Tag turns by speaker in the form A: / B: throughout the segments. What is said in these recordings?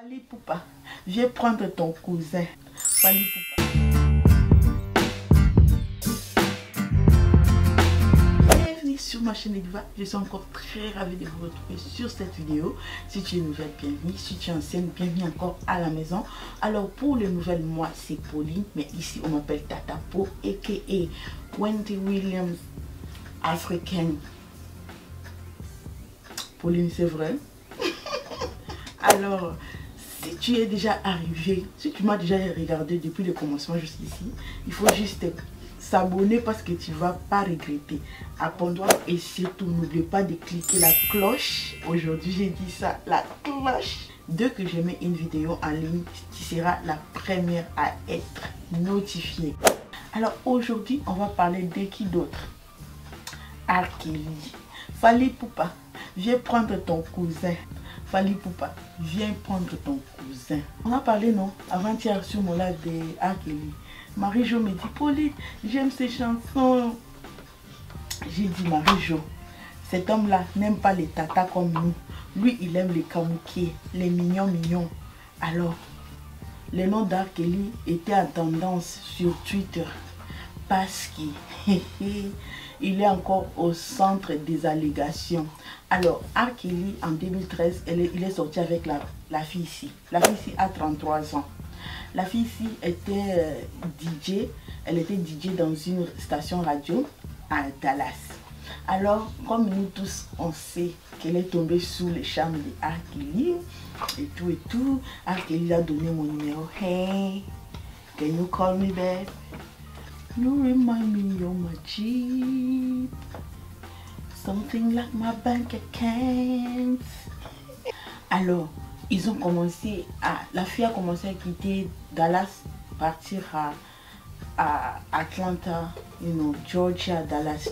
A: Fally Ipupa, viens prendre ton cousin. Fally Ipupa. Bienvenue sur ma chaîne Ediva. Je suis encore très ravie de vous retrouver sur cette vidéo. Si tu es nouvelle, bienvenue. Si tu es ancienne, bienvenue encore à la maison. Alors pour les nouvelles, moi c'est Pauline, mais ici on m'appelle Tata Po, aka Wendy Williams africaine. Pauline, c'est vrai. Alors, si tu es déjà arrivé, si tu m'as déjà regardé depuis le commencement jusqu'ici, il faut juste s'abonner parce que tu ne vas pas regretter. Abonne-toi et surtout n'oublie pas de cliquer la cloche. Aujourd'hui, j'ai dit ça, la cloche. Dès que je mets une vidéo en ligne, tu seras la première à être notifiée. Alors aujourd'hui, on va parler de qui d'autre? R. Kelly. Fally Ipupa, viens prendre ton cousin. Fally Ipupa, viens prendre ton cousin. On a parlé, non, avant-hier sur mon live de R. Kelly. Marie-Jo me dit, Pauline, j'aime ces chansons. J'ai dit, Marie-Jo, cet homme-là n'aime pas les tatas comme nous. Lui, il aime les kamoukiers, les mignons. Alors, le nom d'R. Kelly était en tendance sur Twitter parce qu'il est encore au centre des allégations. Alors, R. Kelly, en 2013, il est sorti avec la fille ici. La fille ici a 33 ans. La fille ici était DJ. Elle était DJ dans une station radio à Dallas. Alors, comme nous tous, on sait qu'elle est tombée sous les charmes de R. Kelly et tout. R. Kelly a donné mon numéro. Hey, can you call me back? You remind me you're my Jeep. Something like my bank account. Alors, ils ont commencé la fille a commencé à quitter Dallas, partir à Atlanta, Georgia, Dallas.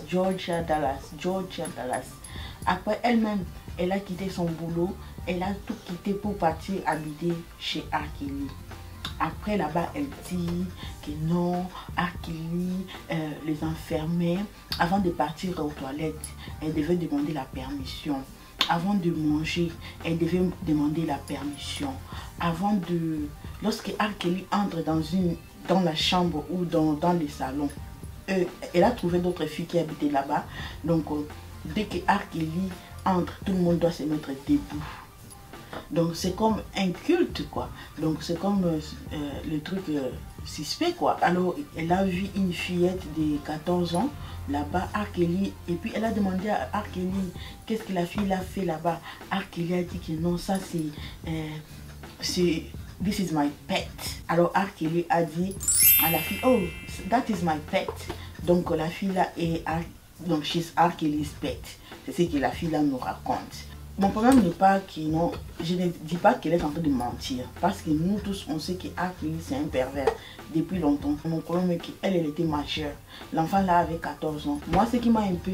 A: Après, elle-même, elle a quitté son boulot, elle a tout quitté pour partir habiter chez R. Kelly. Après, là-bas, elle dit que non, R. Kelly les enfermait. Avant de partir aux toilettes, elle devait demander la permission. Avant de manger, elle devait demander la permission. Lorsque R. Kelly entre dans la chambre ou dans les salons, elle a trouvé d'autres filles qui habitaient là-bas. Donc, dès que R. Kelly entre, tout le monde doit se mettre debout. Donc c'est comme un culte quoi. Donc c'est comme le truc suspect quoi. Alors elle a vu une fillette de 14 ans là-bas, R. Kelly, et puis elle a demandé à R. Kelly qu'est-ce que la fille a fait là-bas. R. Kelly a dit que non, ça c'est this is my pet. Alors R. Kelly a dit à la fille, oh that is my pet. Donc la fille là est donc she's R. Kelly's pet. C'est ce que la fille là nous raconte. Mon problème n'est pas que non, je ne dis pas qu'elle est en train de mentir. Parce que nous tous, on sait que R. Kelly c'est un pervers depuis longtemps. Mon problème est qu'elle était majeure. L'enfant là avait 14 ans. Moi, ce qui m'a un peu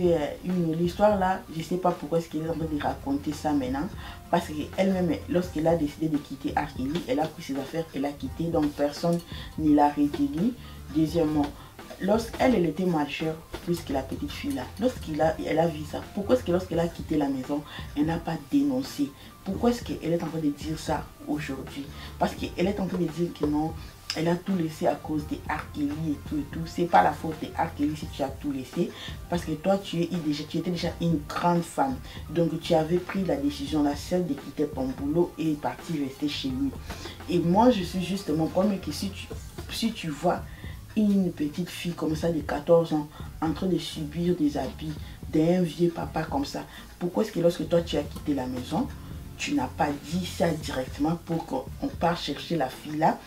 A: l'histoire là, je ne sais pas pourquoi est-ce qu'elle est en train de raconter ça maintenant. Parce qu'elle-même, lorsqu'elle a décidé de quitter R. Kelly, elle a pris ses affaires, elle a quitté. Donc personne ne l'a retenue. Deuxièmement, lorsqu'elle était majeure, plus que la petite fille là, elle a vu ça, pourquoi est-ce que lorsqu'elle a quitté la maison, elle n'a pas dénoncé? Pourquoi est-ce qu'elle est en train de dire ça aujourd'hui? Parce qu'elle est en train de dire que non, elle a tout laissé à cause de R. Kelly et tout. C'est pas la faute de R. Kelly si tu as tout laissé. Parce que toi, tu étais déjà une grande femme. Donc tu avais pris la décision, la seule de quitter ton boulot et partir rester chez lui. Et moi, je suis juste, mon problème est que si tu vois une petite fille comme ça de 14 ans en train de subir des habits d'un vieux papa comme ça, pourquoi est-ce que lorsque toi tu as quitté la maison, tu n'as pas dit ça directement pour qu'on parte chercher la fille là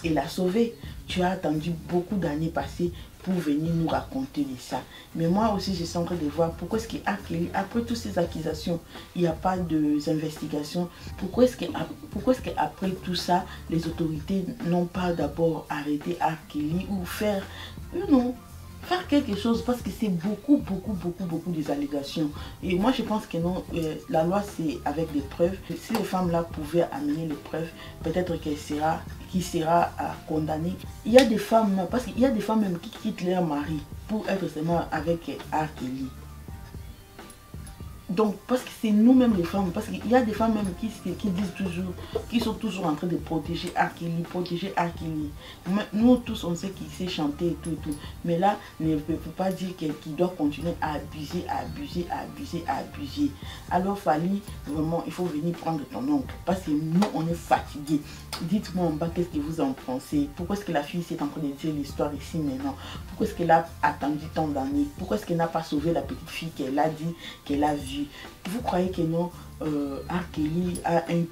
A: et la sauver? Tu as attendu beaucoup d'années passées pour venir nous raconter de ça. Mais moi aussi, je suis en train de voir pourquoi est-ce qu'après toutes ces accusations, il n'y a pas d'investigation. Pourquoi est-ce qu'après tout ça, les autorités n'ont pas d'abord arrêté R. Kelly ou faire quelque chose, parce que c'est beaucoup des allégations. Et moi je pense que non, la loi c'est avec des preuves. Si les femmes là pouvaient amener les preuves, peut-être qu'elle sera condamnée. Il y a des femmes, parce qu'il y a des femmes même qui quittent leur mari pour être seulement avec R. Kelly. Donc, parce que c'est nous-mêmes les femmes, parce qu'il y a des femmes même qui disent toujours, qui sont toujours en train de protéger R. Kelly, protéger R. Kelly. Nous tous, on sait qu'il sait chanter et tout, mais là, ne peut pas dire qu'il doit continuer à abuser, à abuser, à abuser, à abuser. Alors, Fally, vraiment, il faut venir prendre ton oncle, parce que nous, on est fatigués. Dites-moi en bas, qu'est-ce que vous en pensez? Pourquoi est-ce que la fille s'est en train de dire l'histoire ici maintenant? Pourquoi est-ce qu'elle a attendu tant d'années? Pourquoi est-ce qu'elle n'a pas sauvé la petite fille qu'elle a dit, qu'elle a vue? Vous croyez que non, R. Kelly a un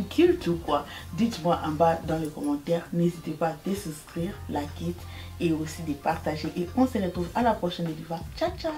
A: culte ou quoi? Dites-moi en bas dans les commentaires. N'hésitez pas à souscrire, liker et aussi de partager. Et on se retrouve à la prochaine vidéo. Ciao, ciao!